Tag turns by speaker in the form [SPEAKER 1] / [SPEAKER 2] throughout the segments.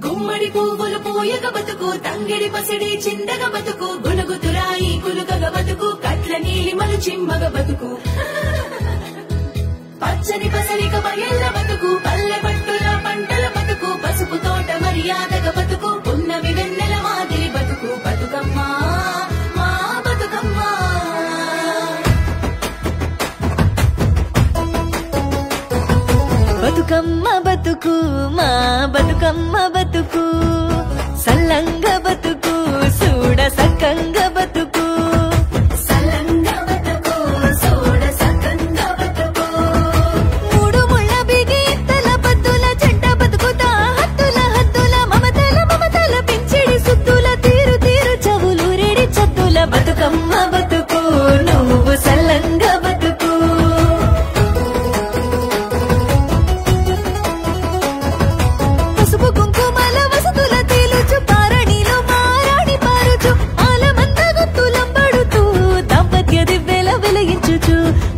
[SPEAKER 1] గుమ్మడి పువ్వులు పూయగ బతుకు తంగిడి పసిడి చిందగ బతుకు గునుగుతురాయి కులుకగ బతుకు కట్ల నీలిమలు చిమ్మగ బతుకు పచ్చని పసరిక బయళ్ళ బతుకు పల్లె పట్టుల పంటల బతుకు పసుపు తోట మర్యాదగ బతుకు ఉన్నవి వెన్నెల మాదిరి బతుకు బతుకమ్మ మా బతుకమ్మ
[SPEAKER 2] బతుకమ్మ బతుకు మా బతుకమ్మ బతుకు సల్లంగ బతుకు చూడ సక్కంగ బతుకు
[SPEAKER 1] సల్లంగ బతుకు చూడ సక్కంగ బతుకు
[SPEAKER 2] మూడు ముళ్ళ బిగి తల పద్దుల చెంట బతుకుతా హద్దుల హద్దుల మమతల మమతల పెంచిడి సుత్తుల తీరు తీరు చవులు రెడి చత్తుల బతుకమ్మ బతుకు నువ్వు సల్లంగ బతుకు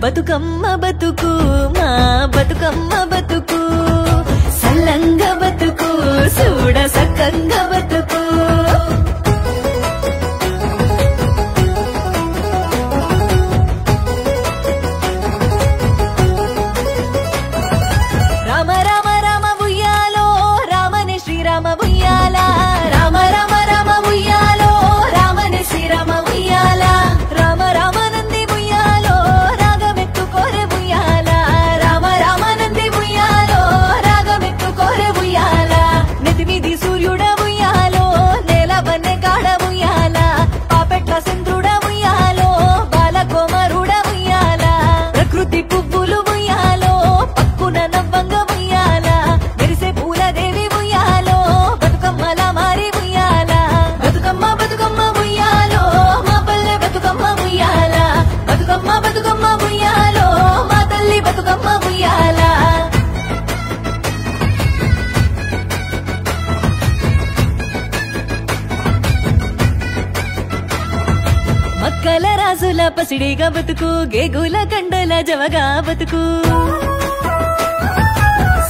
[SPEAKER 2] బతుకమ్మ బతుకు మా బతుకమ్మ బతుకు సల్లంగ బతుకు చూడ సక్కంగ బతుకు రామ రామ రామ ఉయ్యాలో రామనే శ్రీరామ ఉయ్యాల రామ రామ రామ ఉయ్యాలో రామనే శ్రీరామ ఉయ్యాల రామ రామ నంది ఉయ్యాలో రాగమెత్తుకోరే ఉయ్యాల రామ రామ నంది ఉయ్యాలో రాగమెత్తుకోరే ఉయ్యాల నెతిమిది సూర్యుడ ఉయ్యాలో నేల బన్నె కాడ ఉయ్యాల పాపెట్ల చంద్రుడ ఉయ్యాలో బాలకోమరుడ ఉయ్యాల ప్రకృతి పువ్వులు ఉయ్యాలో పక్కున నవ్వంగ ఉయ్యాల మెరిసే పూలదేవి ఉయ్యాలో బతుకమ్మల మారి ఉయ్యాల బతుకమ్మ బతుకమ్మ ఉయ్యాలో మా పల్లె బతుకమ్మ ఉయ్యాల బతుకమ్మ బతుకమ్మ ఉయ్యాలో మా తల్లి బతుకమ్మ ఉయ్యాల మక్కల రాజుల పసిడిగా బతుకు గేగుల కండల జవగా బతుకు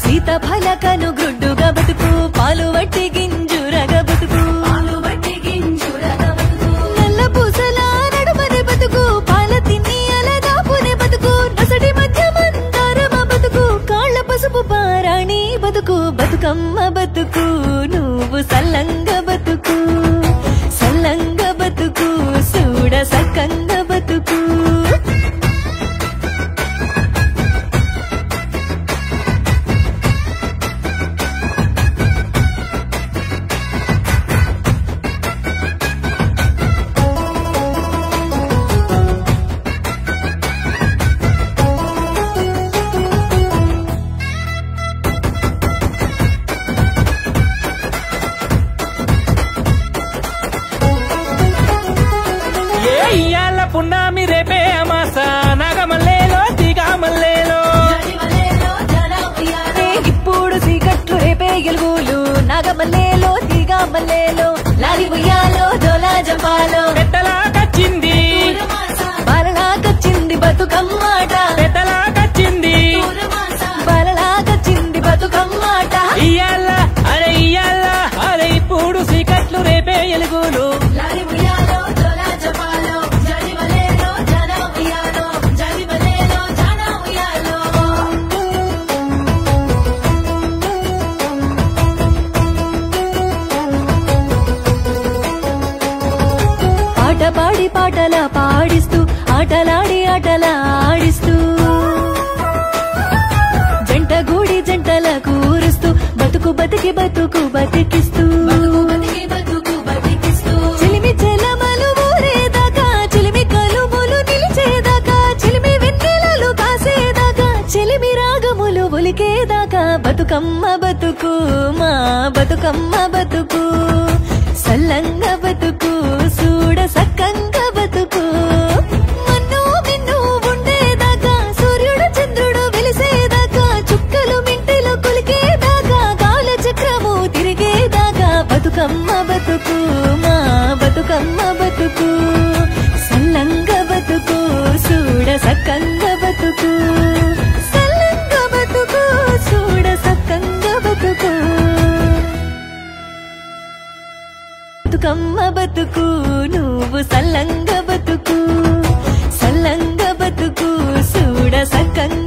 [SPEAKER 2] సీతఫల కను గుడ్డుగా బతుకు పాలు వట్టి గింజురగా బతుకు
[SPEAKER 1] పాలు బట్టి గింజురగా బతుకు
[SPEAKER 2] నల్ల పూసల నడుమనే బతుకు పాల తిని అలగాపునే బతుకు నసడి మధ్య మందారమ బతుకు కాళ్ళ పసుపు పారాణి బతుకు బతుకమ్మ బతుకు నువ్వు సల్లంగ బతుకు సల్లంగ బతుకు చూడ సక్కంగ బతుకు
[SPEAKER 3] ఇయ్యాల పున్నామి రేపే అమాస నాగమల్లేలో దిగామల్లేలో
[SPEAKER 2] ఇప్పుడు సీకట్లు రేపే గెలుగులు నాగమల్లేలో తీగమల్లేలో లాలి ఉయ్యాలో జోలా జంపాలో
[SPEAKER 3] పెట్టలాకొచ్చింది
[SPEAKER 2] బాలలాకొచ్చింది బతుకమ్మాట
[SPEAKER 3] పెట్టలాకొచ్చింది
[SPEAKER 2] బాలలాకొచ్చింది బతుకమ్మాట
[SPEAKER 3] ఇయ్యాల అరే ఇప్పుడు సీకట్లు రేపే ఎలుగులు
[SPEAKER 2] పాట పాడి పాటలా పాడిస్తూ ఆటలాడి ఆటలా ఆడిస్తూ జంట గూడి జంటల కూరుస్తూ బతుకు బతికి బతుకు బతికిస్తూ చిలిమి చెలమలు ఊరేదాకా చిలిమి కలుములు నిలిచేదాకా చిలిమి వెన్నెలలు కాసేదాకా చిలిమి రాగములు ఒలికేదాకా బతుకమ్మ బతుకు మా బతుకమ్మ బతుకు సల్లంగ బతుకు చూడ సక్కంగ బతుకు మన్ను మిన్ను ఉండేదాకా సూర్యుడు చంద్రుడు వెలిసేదాకా చుక్కలు మింటిలో కొలికేదాకా కాల చక్రము తిరిగేదాకా బతుకమ్మ బతుకు మా బతుకమ్మ బతుకు సల్లంగ బతుకు చూడ సక్కంగ బతుకు సల్లంగ బతుకు చూడ సక్కంగ బతుకు బతుకు నువ్వు సల్లంగా బతుకు సల్లంగా బతుకు చూడ సక్కంగా